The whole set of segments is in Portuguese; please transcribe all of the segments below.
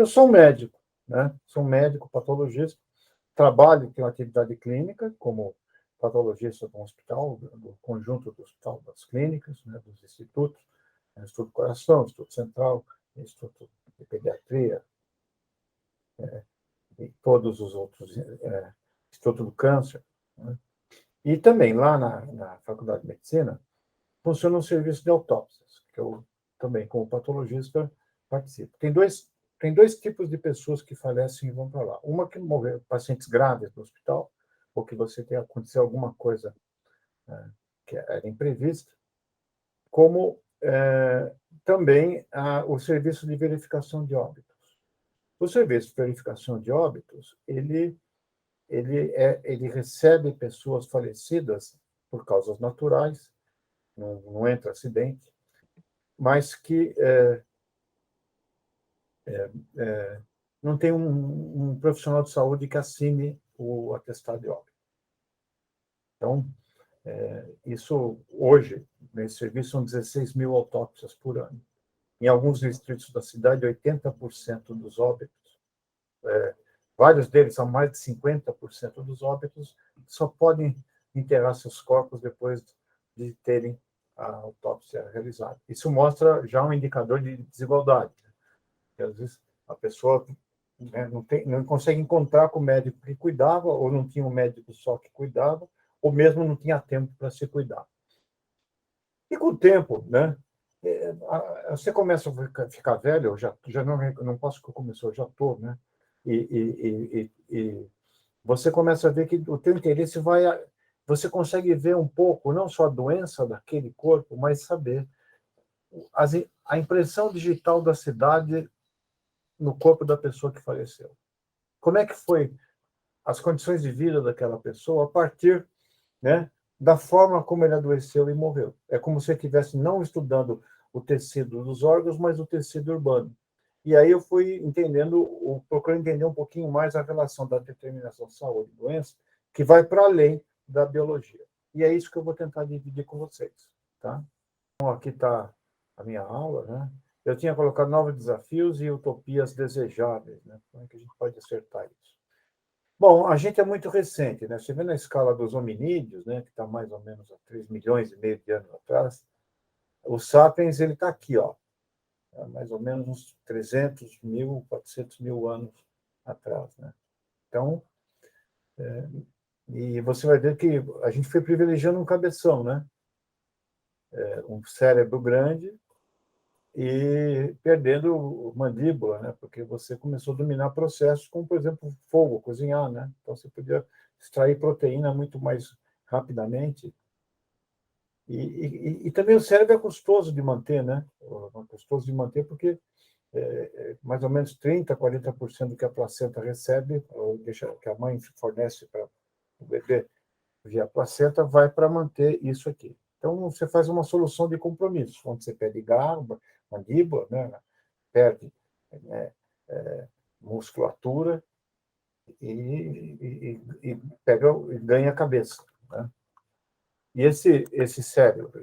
Eu sou um médico, né? Sou um médico patologista, trabalho, tenho atividade clínica como patologista do hospital, do conjunto do hospital, das clínicas, né, dos institutos, Instituto do Coração, Instituto Central, Instituto de Pediatria, e todos os outros, Instituto do Câncer, né? E também lá na Faculdade de Medicina funciona um serviço de autópsias, que eu também, como patologista, participo. Tem dois tipos de pessoas que falecem e vão para lá. Uma que morreu, pacientes graves no hospital, ou que você tem acontecido alguma coisa que era imprevista, como também o serviço de verificação de óbitos. O serviço de verificação de óbitos, ele recebe pessoas falecidas por causas naturais, não entra acidente, mas que não tem um profissional de saúde que assine o atestado de óbito. Então, isso hoje, nesse serviço, são 16 mil autópsias por ano. Em alguns distritos da cidade, 80% dos óbitos, vários deles são mais de 50% dos óbitos, só podem enterrar seus corpos depois de terem a autópsia realizada. Isso mostra já um indicador de desigualdade, né? Porque, às vezes, a pessoa, né, não consegue encontrar com o médico que cuidava, ou não tinha um médico só que cuidava, ou mesmo não tinha tempo para se cuidar. E com o tempo, né, você começa a ficar velho, eu já não posso que eu comecei, eu já estou, né? E você começa a ver que o teu interesse vai... Você consegue ver um pouco, não só a doença daquele corpo, mas saber a impressão digital da cidade no corpo da pessoa que faleceu. Como é que foi as condições de vida daquela pessoa a partir, né, da forma como ele adoeceu e morreu. É como se ele estivesse não estudando o tecido dos órgãos, mas o tecido urbano. E aí eu fui procurando entender um pouquinho mais a relação da determinação de saúde e doença, que vai para além da biologia. E é isso que eu vou tentar dividir com vocês, tá? Então, aqui está a minha aula, né? Eu tinha colocado novos desafios e utopias desejáveis, né? Como é que a gente pode acertar isso? Bom, a gente é muito recente, né? Você vê na escala dos hominídeos, né, que está mais ou menos há 3,5 milhões de anos atrás, o Sapiens ele está aqui, ó, mais ou menos uns 300 mil, 400 mil anos atrás, né? Então, e você vai ver que a gente foi privilegiando um cabeção, né? Um cérebro grande e perdendo mandíbula, né? Porque você começou a dominar processos como, por exemplo, fogo, cozinhar, né? Então você podia extrair proteína muito mais rapidamente. E também o cérebro é custoso de manter, né? É custoso de manter porque mais ou menos 30%, 40% do que a placenta recebe, ou que a mãe fornece para o bebê via placenta, vai para manter isso aqui. Então, você faz uma solução de compromisso, onde você perde garra, mandíbula, né? Perde, né, musculatura e ganha a cabeça, né? E esse cérebro,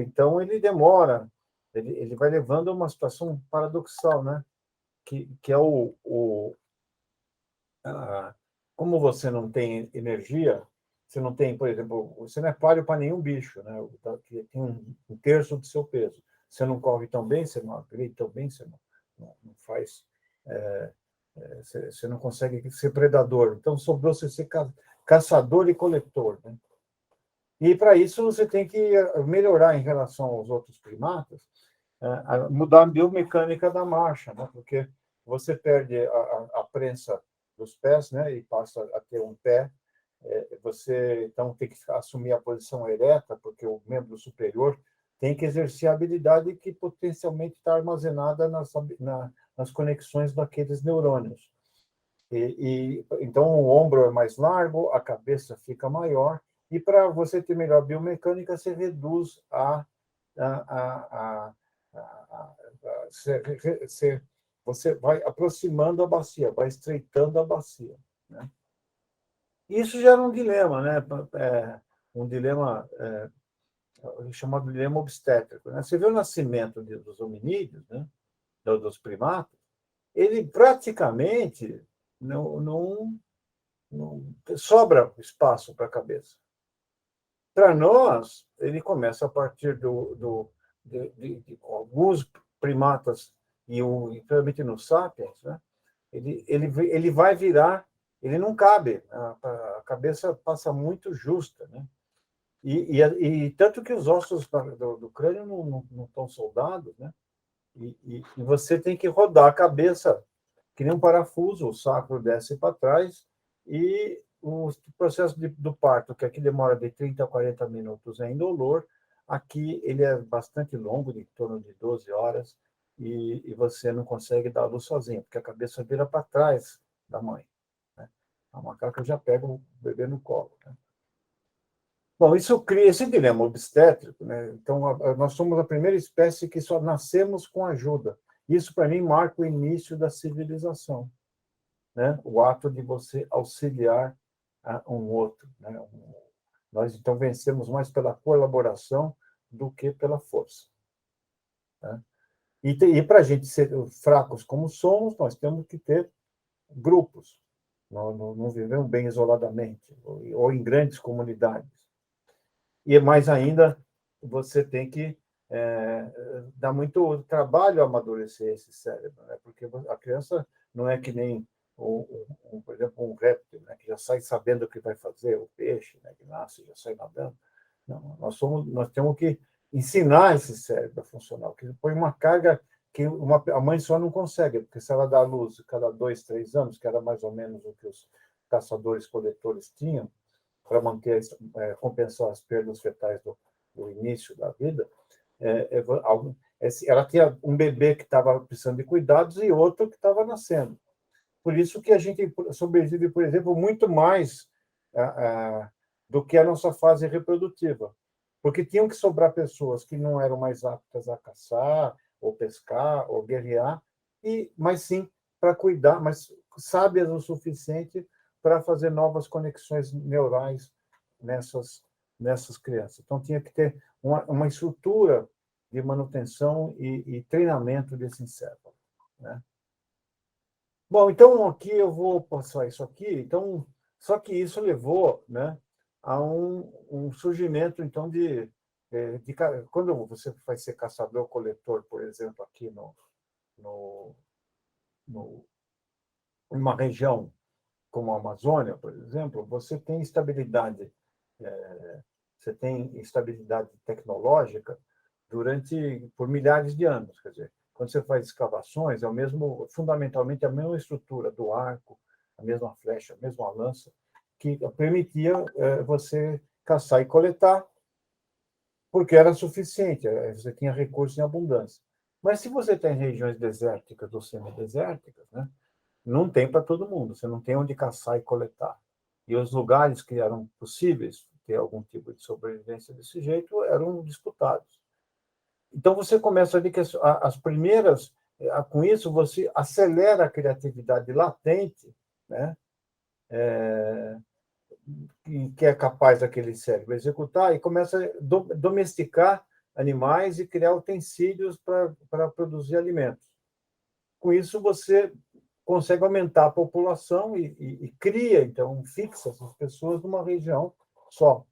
então, ele demora, ele vai levando a uma situação paradoxal, né? Que é como você não tem energia, você não tem, por exemplo, você não é páreo para nenhum bicho, né? Que tem um terço do seu peso. Você não corre tão bem, você não agride tão bem, você não faz... você não consegue ser predador. Então, sobrou você ser caçador e coletor, né? E, para isso, você tem que melhorar em relação aos outros primatas, mudar a biomecânica da marcha, né? Porque você perde a prensa dos pés, né? E passa a ter um pé. Você, então, tem que assumir a posição ereta, porque o membro superior tem que exercer a habilidade que potencialmente está armazenada nas conexões daqueles neurônios. Então, o ombro é mais largo, a cabeça fica maior, e para você ter melhor biomecânica, você reduz você vai aproximando a bacia, vai estreitando a bacia, né? Isso gera um dilema, né? Um dilema chamado dilema obstétrico, né? Você vê o nascimento dos hominídeos, né? Dos primatas, ele praticamente não sobra espaço para a cabeça. Para nós, ele começa a partir de alguns primatas, e principalmente no Sapiens, né? Ele vai virar, ele não cabe, a cabeça passa muito justa, né? E tanto que os ossos do crânio não estão soldados, né? E você tem que rodar a cabeça que nem um parafuso, o sacro desce para trás, e o processo do parto, que aqui demora de 30 a 40 minutos, é indolor, aqui ele é bastante longo, de em torno de 12 horas, e você não consegue dar a luz sozinho, porque a cabeça vira para trás da mãe, né? A macaca já pega o bebê no colo, né? Bom, isso cria esse dilema obstétrico, né? Então, nós somos a primeira espécie que só nascemos com ajuda. Isso, para mim, marca o início da civilização, né? O ato de você auxiliar um outro, né? Nós, então, vencemos mais pela colaboração do que pela força, né? E para a gente ser fracos como somos, nós temos que ter grupos. Não vivemos bem isoladamente, ou em grandes comunidades. E mais ainda, você tem que dar muito trabalho a amadurecer esse cérebro, né? Porque a criança não é que nem, por exemplo, um réptil, né? Que já sai sabendo o que vai fazer, o peixe, né? Que nasce já sai nadando. Não, nós temos que ensinar esse cérebro a funcionar, que põe uma carga que a mãe só não consegue, porque se ela dá luz cada 2, 3 anos, que era mais ou menos o que os caçadores-coletores tinham, para manter, compensar as perdas fetais do início da vida, ela tinha um bebê que estava precisando de cuidados e outro que estava nascendo. Por isso que a gente sobrevive, por exemplo, muito mais do que a nossa fase reprodutiva, porque tinham que sobrar pessoas que não eram mais aptas a caçar, ou pescar, ou guerrear, mas sim para cuidar, mas sábias o suficiente para fazer novas conexões neurais nessas crianças. Então, tinha que ter uma estrutura de manutenção e treinamento desse encéfalo, né? Bom, então, aqui eu vou passar isso aqui. Então, só que isso levou, né, a um surgimento, então, quando você vai ser caçador-coletor, por exemplo, aqui no, numa região como a Amazônia, por exemplo, você tem estabilidade tecnológica por milhares de anos. Quer dizer, quando você faz escavações, fundamentalmente a mesma estrutura do arco, a mesma flecha, a mesma lança, que permitia você caçar e coletar, porque era suficiente, você tinha recursos em abundância. Mas se você está em regiões desérticas ou semidesérticas, né, não tem para todo mundo, você não tem onde caçar e coletar. E os lugares que eram possíveis ter algum tipo de sobrevivência desse jeito eram disputados. Então, você começa a ver que as primeiras, com isso, você acelera a criatividade latente, né? Que é capaz daquele cérebro executar, e começa a domesticar animais e criar utensílios para produzir alimentos. Com isso, você consegue aumentar a população e cria, então, fixa essas pessoas numa região só.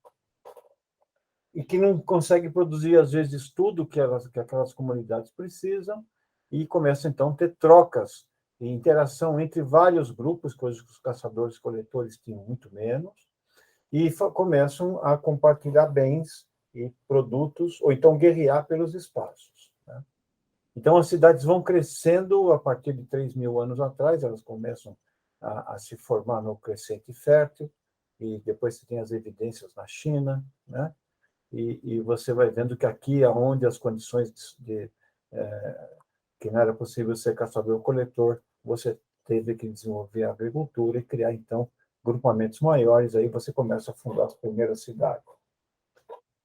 E que não consegue produzir, às vezes, tudo que aquelas comunidades precisam, e começa, então, a ter trocas e interação entre vários grupos, coisas que os caçadores-coletores tinham muito menos, e começam a compartilhar bens e produtos, ou então guerrear pelos espaços, né? Então, as cidades vão crescendo a partir de 3.000 anos atrás, elas começam a se formar no crescente fértil, e depois você tem as evidências na China, né? E você vai vendo que aqui, onde as condições que não era possível ser caçador-coletor, você teve que desenvolver a agricultura e criar, então, grupamentos maiores, aí você começa a fundar as primeiras cidades.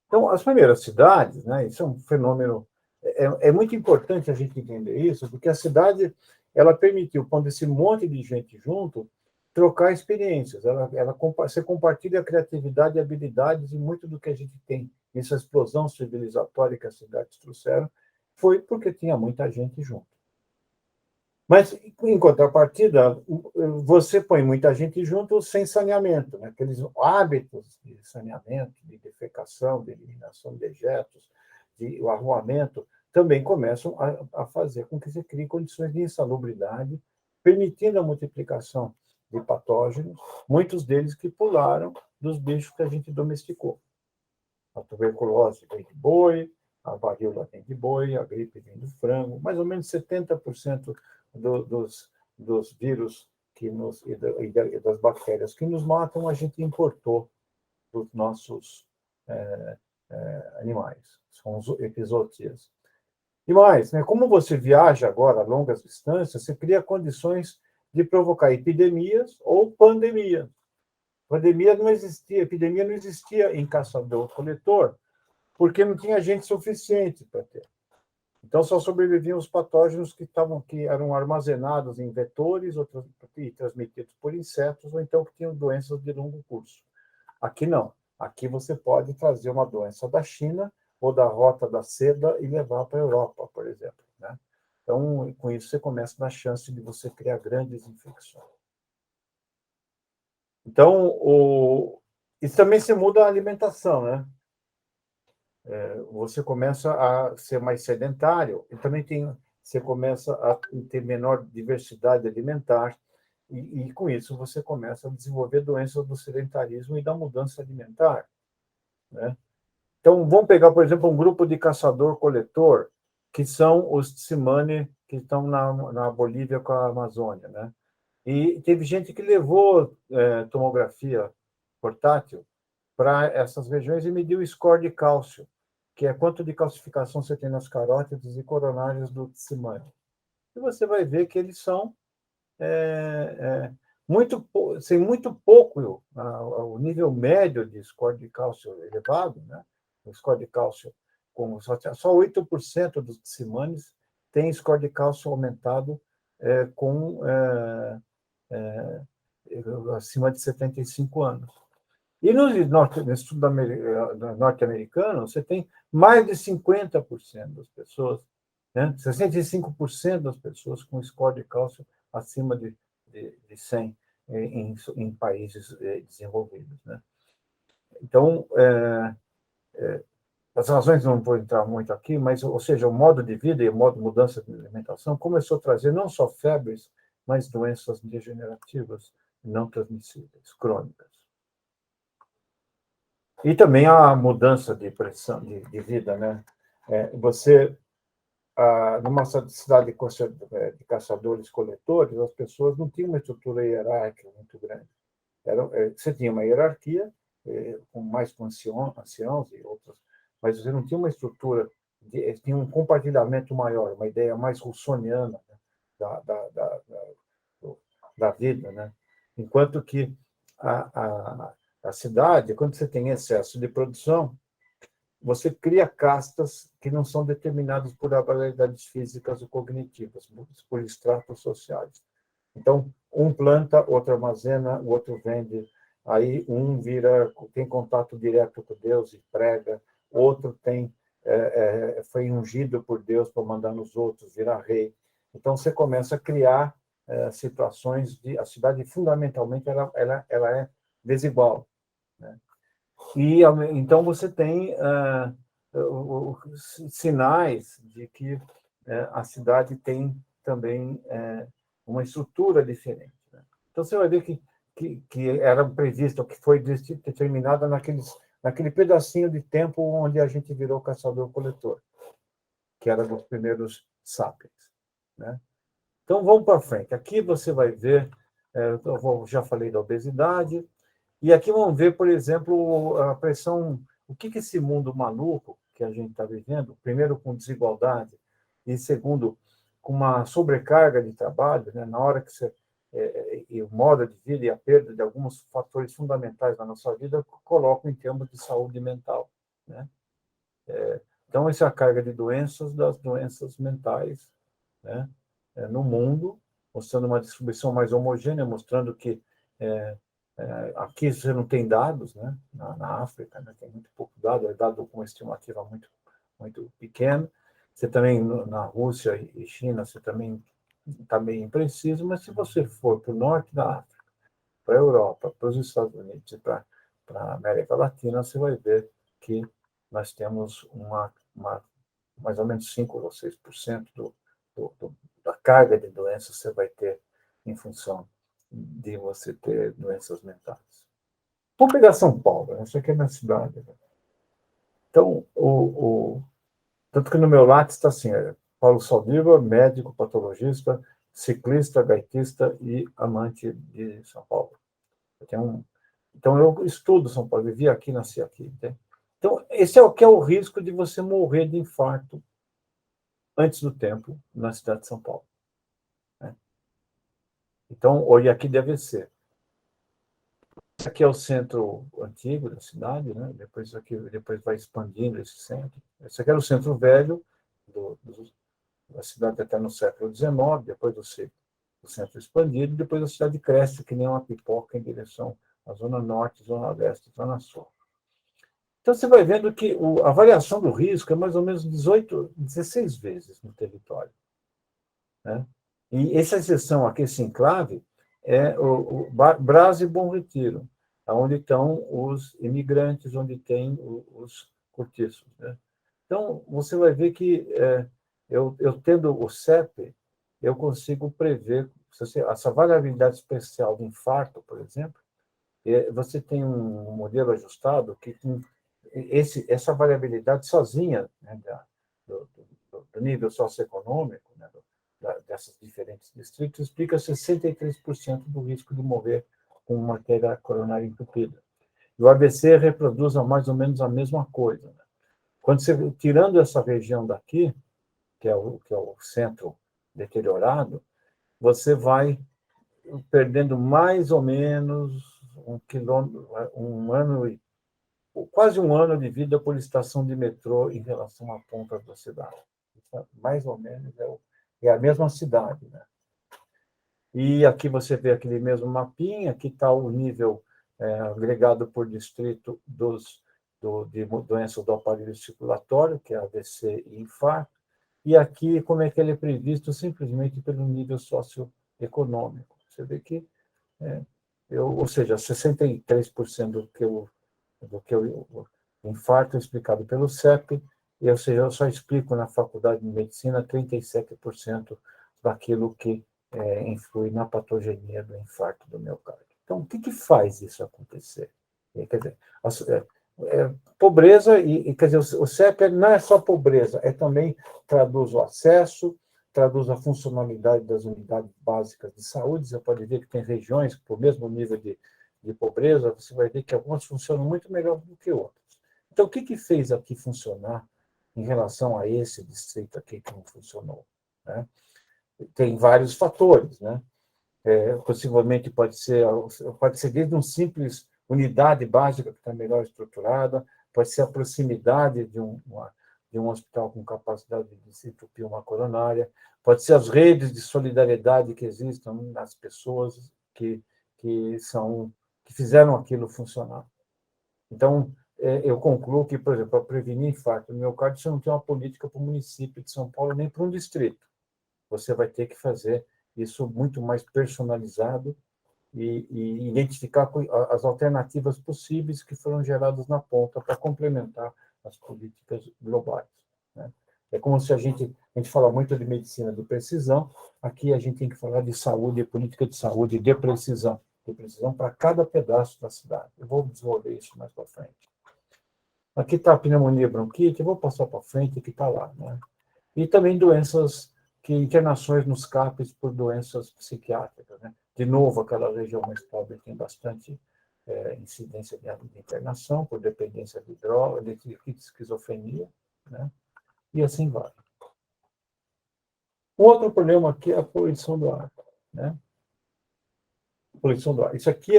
Então, as primeiras cidades, né, isso é um fenômeno, é muito importante a gente entender isso, porque a cidade, ela permitiu, quando esse monte de gente junto, trocar experiências, você compartilha a criatividade e habilidades, e muito do que a gente tem nessa explosão civilizatória que as cidades trouxeram, foi porque tinha muita gente junto. Mas, em contrapartida, você põe muita gente junto sem saneamento, né? Aqueles hábitos de saneamento, de defecação, de eliminação de dejetos, o arruamento, também começam a fazer com que se criem condições de insalubridade, permitindo a multiplicação de patógenos, muitos deles que pularam dos bichos que a gente domesticou. A tuberculose vem de boi, a varíola vem de boi, a gripe vem do frango, mais ou menos 70% dos vírus que nos, e das bactérias que nos matam, a gente importou dos nossos animais, são os epizootias. E mais, né, como você viaja agora a longas distâncias, você cria condições de provocar epidemias ou pandemia. Pandemia não existia, epidemia não existia em caçador-coletor, porque não tinha gente suficiente para ter. Então, só sobreviviam os patógenos que eram armazenados em vetores e transmitidos por insetos, ou então que tinham doenças de longo curso. Aqui não. Aqui você pode trazer uma doença da China ou da Rota da Seda e levar para a Europa, por exemplo, né? Então, com isso, você começa a dar chance de você criar grandes infecções. Então, isso também se muda a alimentação, né? Você começa a ser mais sedentário e também você começa a ter menor diversidade alimentar e com isso você começa a desenvolver doenças do sedentarismo e da mudança alimentar, né? Então, vamos pegar, por exemplo, um grupo de caçador-coletor, que são os Tsimane, que estão na Bolívia com a Amazônia, né? E teve gente que levou tomografia portátil para essas regiões e mediu o score de cálcio, que é quanto de calcificação você tem nas carótidas e coronárias do Tsimane. E você vai ver que eles são sem muito pouco, o nível médio de score de cálcio elevado, né? O score de cálcio, só 8% dos Tsimanes tem score de cálcio aumentado acima de 75 anos. E no estudo norte-americano, você tem mais de 50% das pessoas, né? 65% das pessoas com score de cálcio acima de 100 em países desenvolvidos, né? Então, as razões não vou entrar muito aqui, mas, ou seja, o modo de vida e o modo de mudança de alimentação começou a trazer não só febres, mas doenças degenerativas não transmissíveis, crônicas. E também a mudança de pressão de vida, né? Você, numa cidade de caçadores-coletores, as pessoas não tinham uma estrutura hierárquica muito grande. Você tinha uma hierarquia, com anciãos e outros, mas você não tinha uma estrutura, tinha um compartilhamento maior, uma ideia mais russoniana, né, da vida, né? Enquanto que a cidade, quando você tem excesso de produção, você cria castas que não são determinadas por habilidades físicas ou cognitivas, por estratos sociais. Então, um planta, outro armazena, o outro vende, aí um tem contato direto com Deus e prega, outro foi ungido por Deus para mandar nos outros, virar rei. Então, você começa a criar situações a cidade, fundamentalmente, ela é desigual, né? E, então, você tem sinais de que a cidade tem também uma estrutura diferente, né? Então, você vai ver que era previsto, que foi determinada naquele pedacinho de tempo onde a gente virou caçador-coletor, que era dos primeiros sapiens, né? Então, vamos para frente. Aqui você vai ver, já falei da obesidade, e aqui vamos ver, por exemplo, a pressão, o que esse mundo maluco que a gente está vivendo, primeiro com desigualdade, e segundo, com uma sobrecarga de trabalho, né? Na hora que e o modo de vida e a perda de alguns fatores fundamentais na nossa vida colocam em termos de saúde mental, né? Então, essa é a carga de doenças, das doenças mentais, né? No mundo, mostrando uma distribuição mais homogênea, mostrando que aqui você não tem dados, né? Na África, né? Tem muito pouco dado, é dado com uma estimativa muito, muito pequena. Você também, na Rússia e China, você também está meio impreciso, mas se você for para o norte da África, para a Europa, para os Estados Unidos e para a América Latina, você vai ver que nós temos mais ou menos 5 ou 6% da carga de doenças você vai ter em função de você ter doenças mentais. Vamos pegar São Paulo, essa aqui é a minha cidade. Então, tanto que no meu lápis está assim, Paulo Saldiva, médico, patologista, ciclista, gaitista e amante de São Paulo. Então, eu estudo São Paulo, vivi aqui, nasci aqui. Entende? Então, esse é o que é o risco de você morrer de infarto antes do tempo na cidade de São Paulo. Né? Então, olha aqui deve ser. Aqui é o centro antigo da cidade, né? Depois vai expandindo esse centro. Esse aqui era o centro velho da cidade até no século XIX, depois do centro expandido, depois a cidade cresce que nem uma pipoca em direção à zona norte, zona leste, zona sul. Então, você vai vendo que a variação do risco é mais ou menos 16 vezes no território. Né? E essa exceção aqui, esse enclave, é o Brás e Bom Retiro, onde estão os imigrantes, onde tem os cortiços. Né? Então, você vai ver que eu tendo o CEP, eu consigo prever essa variabilidade especial do infarto, por exemplo. Você tem um modelo ajustado que essa variabilidade sozinha, né, do nível socioeconômico, né, dessas diferentes distritos, explica 63% do risco de morrer com uma artéria coronária entupida. E o AVC reproduz mais ou menos a mesma coisa. Né? Quando você, tirando essa região daqui, que é o centro deteriorado, você vai perdendo mais ou menos quase um ano de vida por estação de metrô em relação à ponta da cidade. Mais ou menos é a mesma cidade. Né? E aqui você vê aquele mesmo mapinha, aqui está o nível agregado por distrito de doenças do aparelho circulatório, que é AVC e infarto, e aqui como é que ele é previsto simplesmente pelo nível socioeconômico. Você vê que, ou seja, 63% do que o infarto é explicado pelo CEP, e, ou seja, eu só explico na faculdade de medicina 37% daquilo que influi na patogenia do infarto do miocárdio. Então, o que faz isso acontecer? Quer dizer, pobreza, quer dizer, o CEP não é só pobreza, também traduz o acesso, traduz a funcionalidade das unidades básicas de saúde. Você pode ver que tem regiões com o mesmo nível de pobreza, você vai ver que algumas funcionam muito melhor do que outras. Então, o que fez aqui funcionar em relação a esse distrito aqui que não funcionou? Né? Tem vários fatores, né? Possivelmente pode ser desde uma simples unidade básica que está melhor estruturada, pode ser a proximidade de um hospital com capacidade de desentupir uma coronária, pode ser as redes de solidariedade que existem nas pessoas que fizeram aquilo funcionar. Então, eu concluo que, por exemplo, para prevenir infarto no miocárdio, você não tem uma política para o município de São Paulo nem para um distrito. Você vai ter que fazer isso muito mais personalizado e identificar as alternativas possíveis que foram geradas na ponta para complementar as políticas globais. Né? É como se a gente fala muito de medicina de precisão, aqui a gente tem que falar de saúde, política de saúde de precisão para cada pedaço da cidade. Eu vou desenvolver isso mais para frente. Aqui está a pneumonia bronquite, eu vou passar para frente, que está lá. Né? E também internações nos CAPs por doenças psiquiátricas. Né? De novo, aquela região mais pobre tem bastante incidência de internação por dependência de droga, de esquizofrenia, né? E assim vai. Um outro problema aqui é a poluição do ar. Né? Poluição do ar. Isso aqui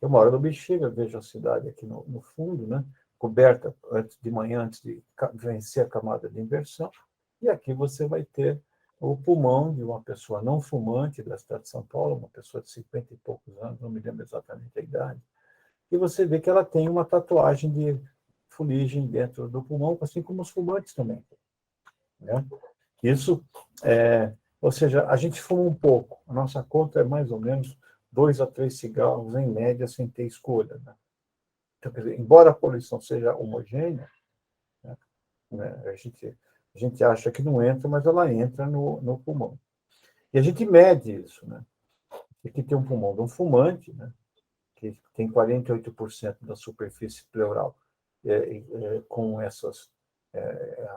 eu moro no Bexiga, vejo a cidade aqui no fundo, né? Coberta de manhã, antes de vencer a camada de inversão. E aqui você vai ter o pulmão de uma pessoa não fumante da cidade de São Paulo, uma pessoa de 50 e poucos anos, não me lembro exatamente a idade, e você vê que ela tem uma tatuagem de fuligem dentro do pulmão, assim como os fumantes também. Né? Isso Ou seja, a gente fuma um pouco. A nossa conta é mais ou menos 2 a 3 cigarros, em média, sem ter escolha. Né? Então, quer dizer, embora a poluição seja homogênea, né, a gente acha que não entra, mas ela entra no pulmão. E a gente mede isso. Né? Aqui tem um pulmão de um fumante, né, que tem 48% da superfície pleural com essas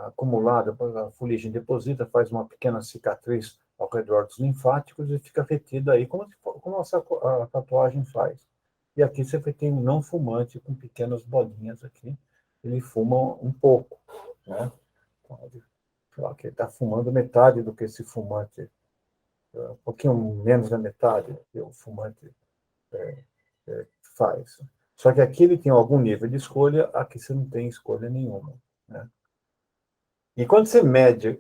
acumulada, a fuligem deposita, faz uma pequena cicatriz ao redor dos linfáticos e fica retida aí, como a tatuagem faz. E aqui você tem um não fumante com pequenas bolinhas aqui, ele fuma um pouco, né? Sei lá, que ele está fumando metade do que esse fumante, um pouquinho menos da metade que o fumante faz. Só que aqui ele tem algum nível de escolha, aqui você não tem escolha nenhuma, né? E quando você mede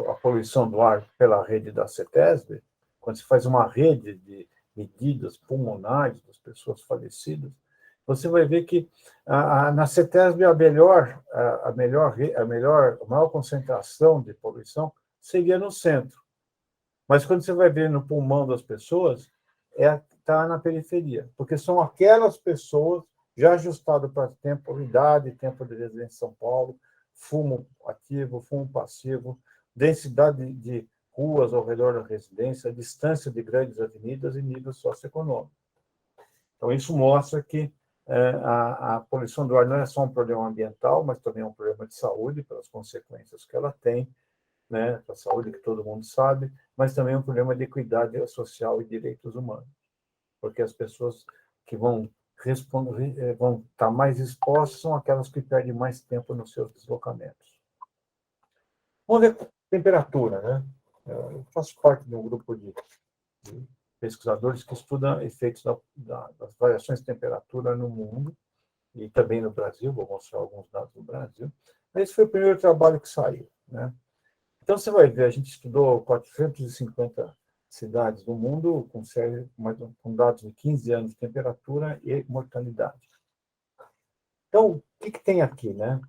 a poluição do ar pela rede da CETESB, quando você faz uma rede de medidas pulmonares das pessoas falecidas, você vai ver que na CETESB a maior concentração de poluição seria no centro. Mas quando você vai ver no pulmão das pessoas, está na periferia, porque são aquelas pessoas já ajustadas para tempo, idade, tempo de residência em São Paulo, fumo ativo, fumo passivo, densidade de ruas ao redor da residência, distância de grandes avenidas e nível socioeconômico. Então, isso mostra que a poluição do ar não é só um problema ambiental, mas também é um problema de saúde, pelas consequências que ela tem, né, para a saúde, que todo mundo sabe, mas também um problema de equidade social e direitos humanos, porque as pessoas que vão estar mais expostas são aquelas que perdem mais tempo nos seus deslocamentos. Vamos ver temperatura, né? Eu faço parte de um grupo de pesquisadores que estudam efeitos das variações de temperatura no mundo e também no Brasil. Vou mostrar alguns dados do Brasil. Esse foi o primeiro trabalho que saiu, né? Então, você vai ver, a gente estudou 450 cidades do mundo com dados de 15 anos de temperatura e mortalidade. Então, o que tem aqui, né?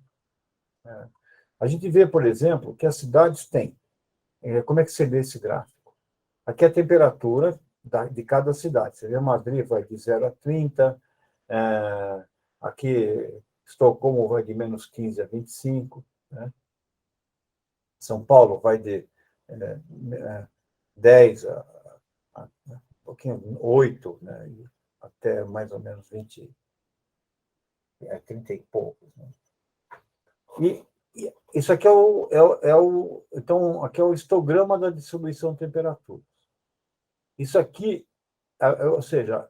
A gente vê, por exemplo, que as cidades têm. Como é que você vê esse gráfico? Aqui é a temperatura de cada cidade. Você vê Madrid vai de 0 a 30, aqui Estocolmo vai de menos 15 a 25, né? São Paulo vai de 10 um pouquinho, 8, né? Até mais ou menos 20, 30 e poucos. Né? E isso aqui então, aqui é o histograma da distribuição de temperaturas. Isso aqui, ou seja,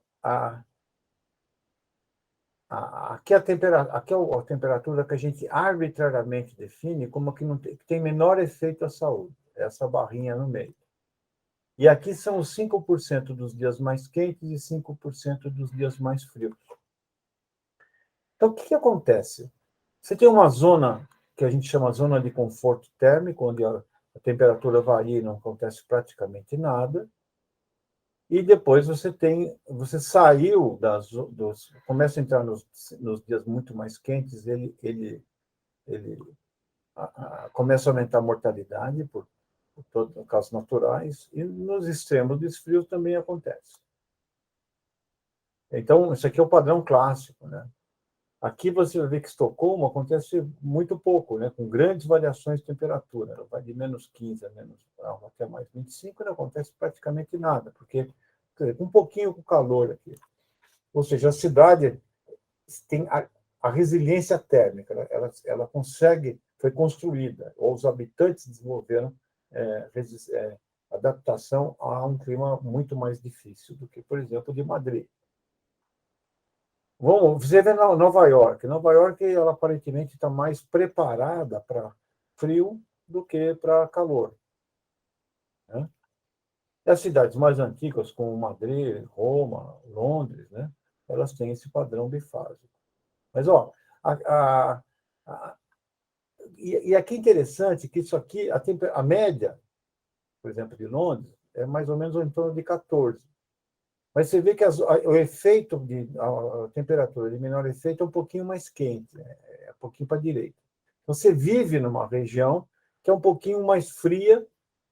aqui é a temperatura que a gente arbitrariamente define como que tem menor efeito à saúde, essa barrinha no meio. E aqui são os 5% dos dias mais quentes e 5% dos dias mais frios. Então, o que acontece? Você tem uma zona que a gente chama zona de conforto térmico, onde a temperatura varia e não acontece praticamente nada. E depois você saiu começa a entrar nos dias muito mais quentes, ele começa a aumentar a mortalidade por causas naturais, e nos extremos de frio também acontece. Então, isso aqui é o padrão clássico, né? Aqui você vê que Estocolmo acontece muito pouco, né? Com grandes variações de temperatura. Ela vai de menos 15 até mais 25, não acontece praticamente nada, porque um pouquinho com calor aqui. Ou seja, a cidade tem a resiliência térmica, ela consegue, foi construída, ou os habitantes desenvolveram adaptação a um clima muito mais difícil do que, por exemplo, de Madrid. Você vê Nova York. Nova York, ela aparentemente está mais preparada para frio do que para calor. Né? E as cidades mais antigas, como Madrid, Roma, Londres, né? Elas têm esse padrão bifásico. Mas, e aqui é interessante que isso aqui, a média, por exemplo, de Londres, é mais ou menos em torno de 14. Mas você vê que o efeito a temperatura de menor efeito é um pouquinho mais quente, é um pouquinho para a direita. Então, você vive numa região que é um pouquinho mais fria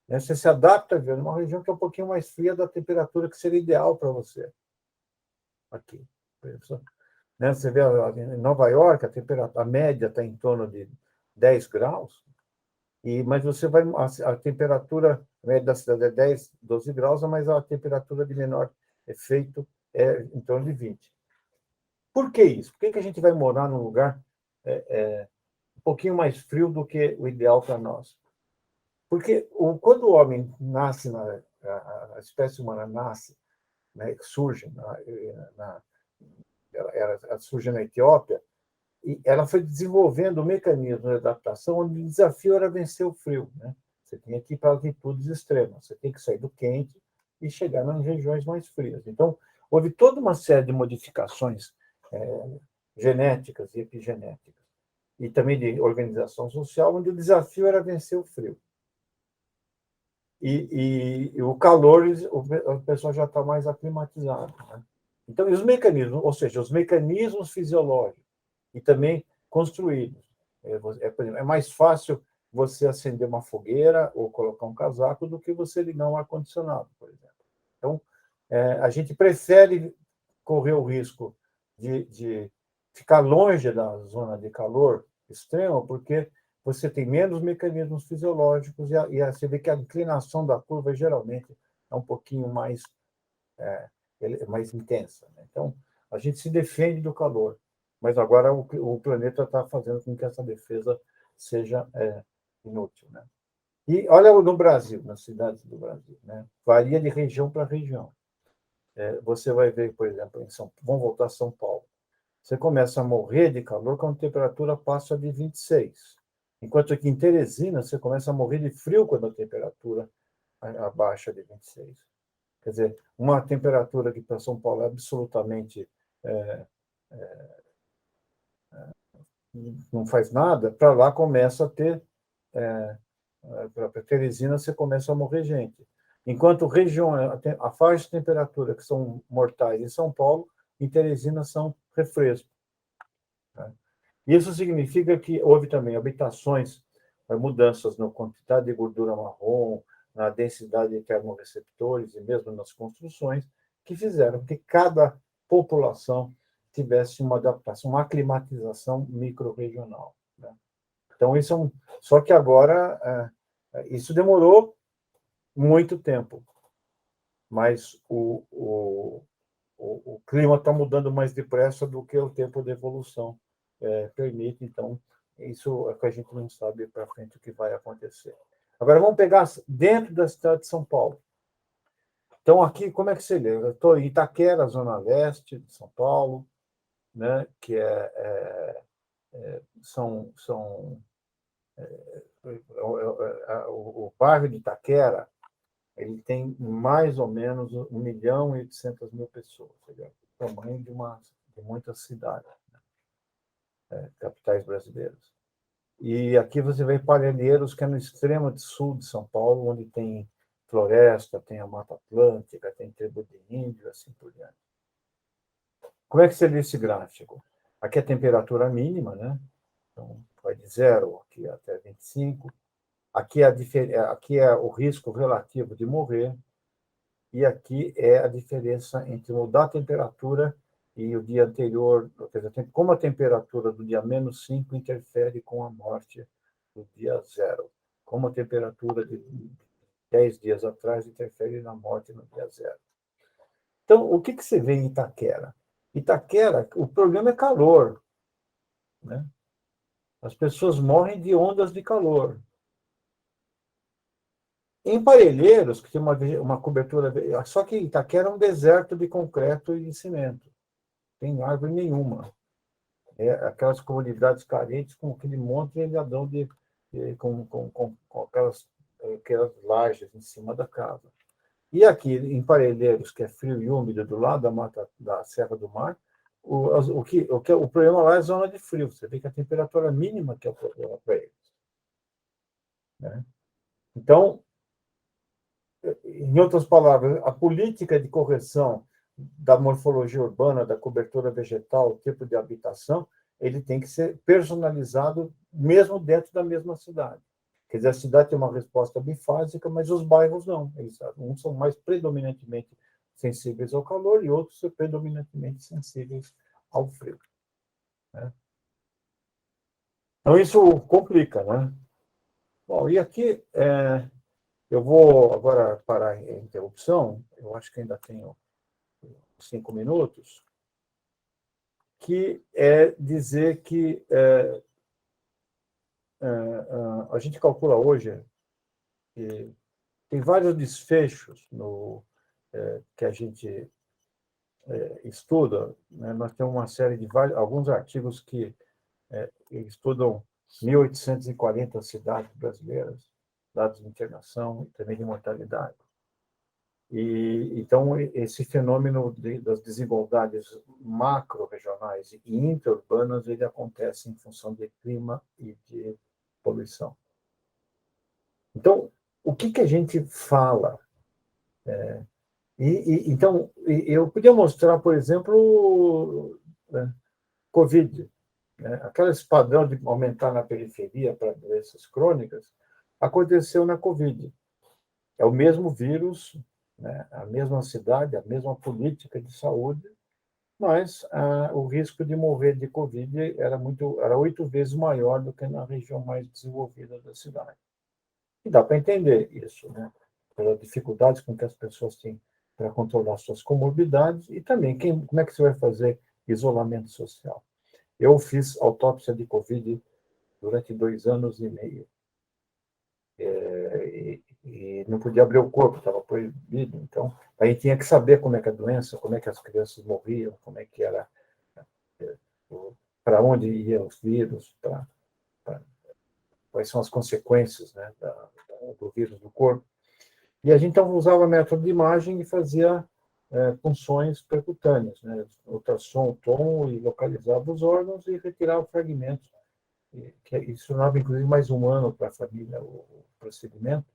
Né? Você se adapta a viver numa região que é um pouquinho mais fria da temperatura que seria ideal para você. Aqui. Né? Você vê em Nova York, a média está em torno de 10 graus, mas você vai. A temperatura média da cidade é 10, 12 graus, mas a temperatura de menor efeito é em torno de 20. Por que isso? Por que a gente vai morar num lugar um pouquinho mais frio do que o ideal para nós? Porque quando o homem nasce, a espécie humana nasce, né, surge, ela surge na Etiópia, e ela foi desenvolvendo um mecanismo de adaptação onde o desafio era vencer o frio. Né? Você tinha que ir para altitudes extremas, você tem que sair do quente e chegar nas regiões mais frias. Então, houve toda uma série de modificações genéticas e epigenéticas, e também de organização social, onde o desafio era vencer o frio. E o calor, o pessoal já está mais aclimatizado. Né? Então, e os mecanismos, ou seja, os mecanismos fisiológicos, e também construídos. Por exemplo, é mais fácil você acender uma fogueira ou colocar um casaco do que você ligar um ar-condicionado, por exemplo. Então, a gente prefere correr o risco de ficar longe da zona de calor extremo, porque você tem menos mecanismos fisiológicos e você vê que a inclinação da curva geralmente é um pouquinho mais intensa. Né? Então, a gente se defende do calor, mas agora o planeta está fazendo com que essa defesa seja inútil. Né? E olha no Brasil, nas cidades do Brasil, né? Varia de região para região. Você vai ver, por exemplo, vamos voltar a São Paulo. Você começa a morrer de calor quando a temperatura passa de 26. Enquanto que em Teresina, você começa a morrer de frio quando a temperatura abaixa de 26. Quer dizer, uma temperatura que para São Paulo é absolutamente não faz nada, para lá começa a ter, para Teresina você começa a morrer gente. Enquanto a faixa de temperatura que são mortais em São Paulo, em Teresina são refrescos. Tá? Isso significa que houve também habitações, mudanças na quantidade de gordura marrom, na densidade de termorreceptores e mesmo nas construções, que fizeram que cada população tivesse uma adaptação, uma aclimatização micro-regional. Né? Então, só que agora, isso demorou muito tempo, mas o clima está mudando mais depressa do que o tempo de evolução permite, então, isso é que a gente não sabe para frente o que vai acontecer. Agora, vamos pegar dentro da cidade de São Paulo. Então, aqui, como é que você lê? Eu estou em Itaquera, zona leste de São Paulo, né, que o bairro de Itaquera, ele tem mais ou menos 1.800.000 pessoas, seja, o tamanho de muitas cidades, capitais brasileiras. E aqui você vê Parelheiros, que é no extremo sul de São Paulo, onde tem floresta, tem a Mata Atlântica, tem tribo de índio, assim por diante. Como é que você lê esse gráfico? Aqui é a temperatura mínima, né? Então, vai de 0 aqui até 25. Aqui é o risco relativo de morrer. E aqui é a diferença entre mudar a temperatura e o dia anterior, como a temperatura do dia -5 interfere com a morte do dia 0. Como a temperatura de 10 dias atrás interfere na morte no dia 0. Então, o que você vê em Itaquera? Itaquera, o problema é calor. Né? As pessoas morrem de ondas de calor. Em Parelheiros, que tem uma cobertura... Só que Itaquera é um deserto de concreto e de cimento. Não tem árvore nenhuma. Aquelas comunidades carentes com aquele monte de elhadão com aquelas lajes em cima da casa. E aqui, em Parelheiros, que é frio e úmido, do lado da mata da Serra do Mar, o problema lá é a zona de frio. Você vê que a temperatura mínima que é o problema para eles. Né? Então, em outras palavras, a política de correção da morfologia urbana, da cobertura vegetal, o tipo de habitação, ele tem que ser personalizado mesmo dentro da mesma cidade. Quer dizer, a cidade tem uma resposta bifásica, mas os bairros não. Uns são mais predominantemente sensíveis ao calor e outros são predominantemente sensíveis ao frio, né? Então, isso complica, né? Bom, e aqui eu vou agora parar a interrupção, eu acho que ainda tenho 5 minutos, que é dizer que a gente calcula hoje que tem vários desfechos que a gente estuda, né? Nós temos uma série de alguns artigos que estudam 1.840 cidades brasileiras, dados de internação e também de mortalidade. E, então, esse fenômeno das desigualdades macro-regionais e interurbanas, ele acontece em função de clima e de poluição. Então, o que a gente fala? Então, eu podia mostrar, por exemplo, Covid, né? Aquele padrão de aumentar na periferia para doenças crônicas aconteceu na Covid. É o mesmo vírus, né? A mesma cidade, a mesma política de saúde, mas o risco de morrer de Covid era 8 vezes maior do que na região mais desenvolvida da cidade. E dá para entender isso, né? Pelas dificuldades com que as pessoas têm para controlar suas comorbidades e também como é que você vai fazer isolamento social. Eu fiz autópsia de Covid durante 2 anos e meio. E não podia abrir o corpo, estava proibido. Então, a gente tinha que saber como é que a doença, como é que as crianças morriam, como é que era, para onde iam os vírus, quais são as consequências, né, do vírus no corpo. E a gente então usava método de imagem e fazia punções percutâneas, né, ultrassom, tom, e localizava os órgãos e retirava fragmentos. Isso dava, inclusive, mais um ano para a família, o procedimento.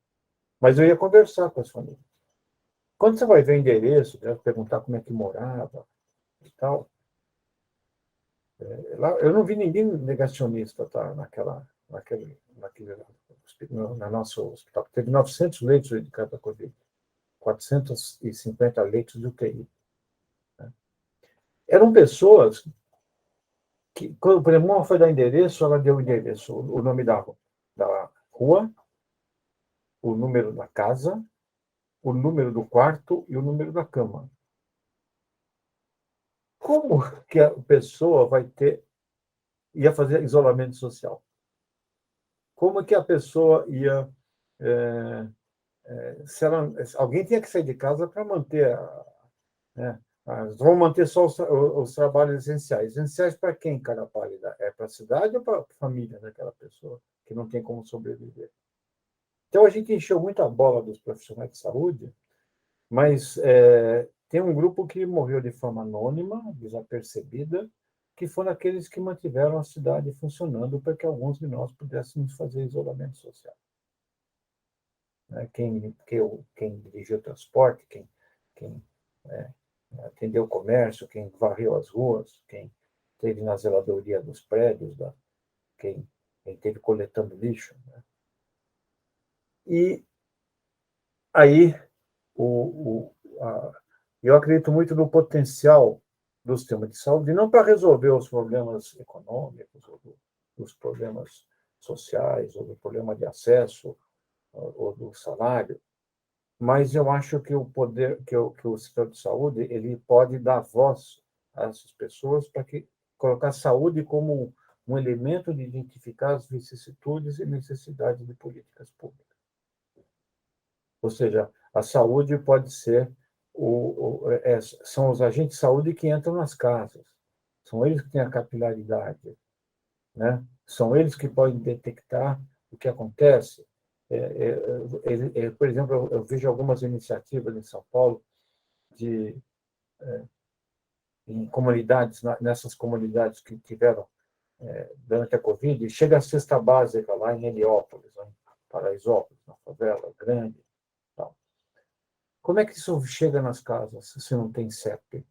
Mas eu ia conversar com as famílias. Quando você vai ver o endereço, perguntar como é que morava e tal, eu não vi ninguém negacionista, tá, na nosso hospital. Teve 900 leitos dedicados à Covid, 450 leitos de UTI. Né? Eram pessoas que, quando por exemplo, uma foi dar endereço, ela deu o endereço, o nome da rua, o número da casa, o número do quarto e o número da cama. Como que a pessoa ia fazer isolamento social? Como que a pessoa ia... alguém tinha que sair de casa para manter... Né, vão manter só os trabalhos essenciais. Essenciais para quem, cara pálida? É para a cidade ou para a família daquela pessoa que não tem como sobreviver? Então, a gente encheu muito a bola dos profissionais de saúde, mas tem um grupo que morreu de forma anônima, desapercebida, que foram aqueles que mantiveram a cidade funcionando para que alguns de nós pudéssemos fazer isolamento social. Né? Quem dirigiu o transporte, quem atendeu o comércio, quem varreu as ruas, quem esteve na zeladoria dos prédios, quem esteve coletando lixo. Né? E aí, eu acredito muito no potencial do sistema de saúde, não para resolver os problemas econômicos, ou dos problemas sociais, ou do problema de acesso, ou do salário, mas eu acho que o poder, que o sistema de saúde, ele pode dar voz a essas pessoas para colocar a saúde como um elemento de identificar as vicissitudes e necessidades de políticas públicas. Ou seja, a saúde pode ser são os agentes de saúde que entram nas casas, são eles que têm a capilaridade, né? São eles que podem detectar o que acontece. Por exemplo, eu vejo algumas iniciativas em São Paulo em comunidades, nessas comunidades que tiveram durante a Covid, chega a cesta básica lá em Heliópolis, em Paraisópolis, na favela grande. Tal. Como é que isso chega nas casas se não tem CEP?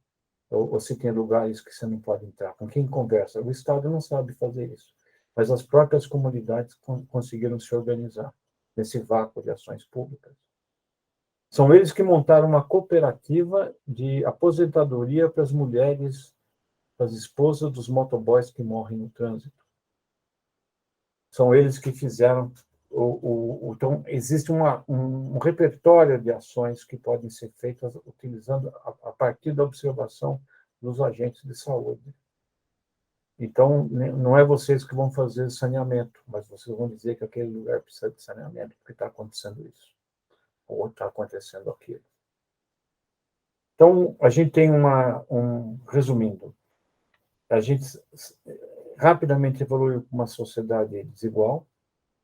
Ou se tem lugares que você não pode entrar? Com quem conversa? O Estado não sabe fazer isso. mas as próprias comunidades conseguiram se organizar nesse vácuo de ações públicas. São eles que montaram uma cooperativa de aposentadoria para as mulheres, para as esposas dos motoboys que morrem no trânsito. São eles que fizeram então, existe um repertório de ações que podem ser feitas utilizando a partir da observação dos agentes de saúde. Então, não é vocês que vão fazer saneamento, mas vocês vão dizer que aquele lugar precisa de saneamento porque está acontecendo isso, ou está acontecendo aquilo. Então, a gente tem resumindo, a gente rapidamente evoluiu para uma sociedade desigual,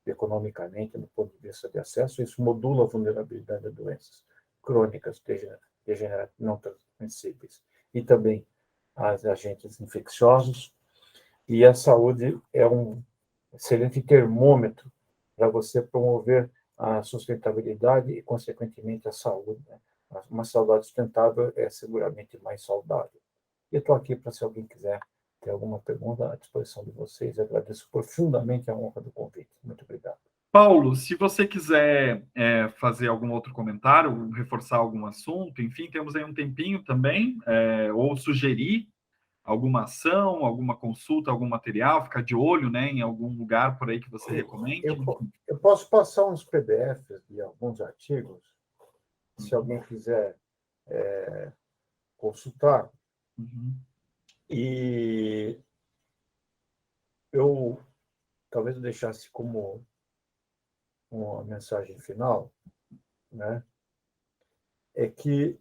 economicamente, do ponto de vista de acesso, isso modula a vulnerabilidade a doenças crônicas, não transmissíveis, e também as agentes infecciosos, e a saúde é um excelente termômetro para você promover a sustentabilidade e, consequentemente, a saúde. Né? Uma saúde sustentável é seguramente mais saudável. E eu estou aqui para, se alguém quiser ter alguma pergunta, à disposição de vocês. Eu agradeço profundamente a honra do convite. Muito obrigado. Paulo, se você quiser fazer algum outro comentário, reforçar algum assunto, enfim, temos aí um tempinho também, ou sugerir alguma ação, alguma consulta, algum material, ficar de olho, né, em algum lugar por aí que você recomende. Eu posso passar uns PDFs de alguns artigos, se alguém quiser consultar. Uhum. E eu talvez deixasse como uma mensagem final, né? É que,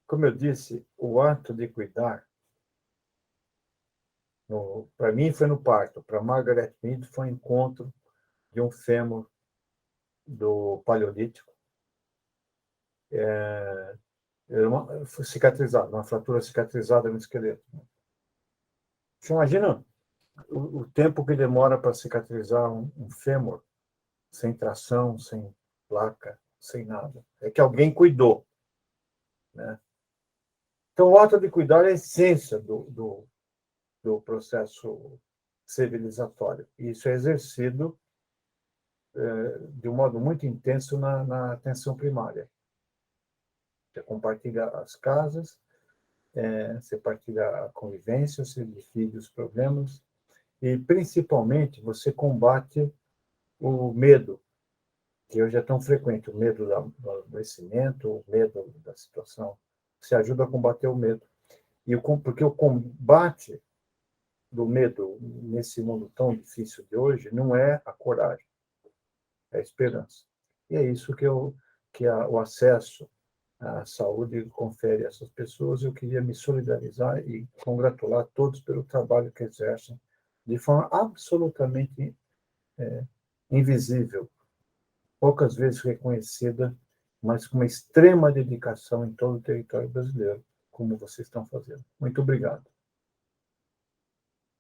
como eu disse, o ato de cuidar, para mim foi no parto, para Margaret Mead foi um encontro de um fêmur do Paleolítico, foi cicatrizado, uma fratura cicatrizada no esqueleto. Você imagina o tempo que demora para cicatrizar um fêmur sem tração, sem placa, sem nada. É que alguém cuidou, né? Então, o ato de cuidar é a essência do processo civilizatório. E isso é exercido de um modo muito intenso na atenção primária. Você compartilha as casas, você partilha a convivência, você divide os problemas e, principalmente, você combate o medo, que hoje é tão frequente, o medo do adoecimento, o medo da situação. Você ajuda a combater o medo. Porque o combate do medo nesse mundo tão difícil de hoje não é a coragem, é a esperança. E é isso que o acesso à saúde confere a essas pessoas. Eu queria me solidarizar e congratular todos pelo trabalho que exercem de forma absolutamente invisível, poucas vezes reconhecida, mas com uma extrema dedicação em todo o território brasileiro, como vocês estão fazendo. Muito obrigado.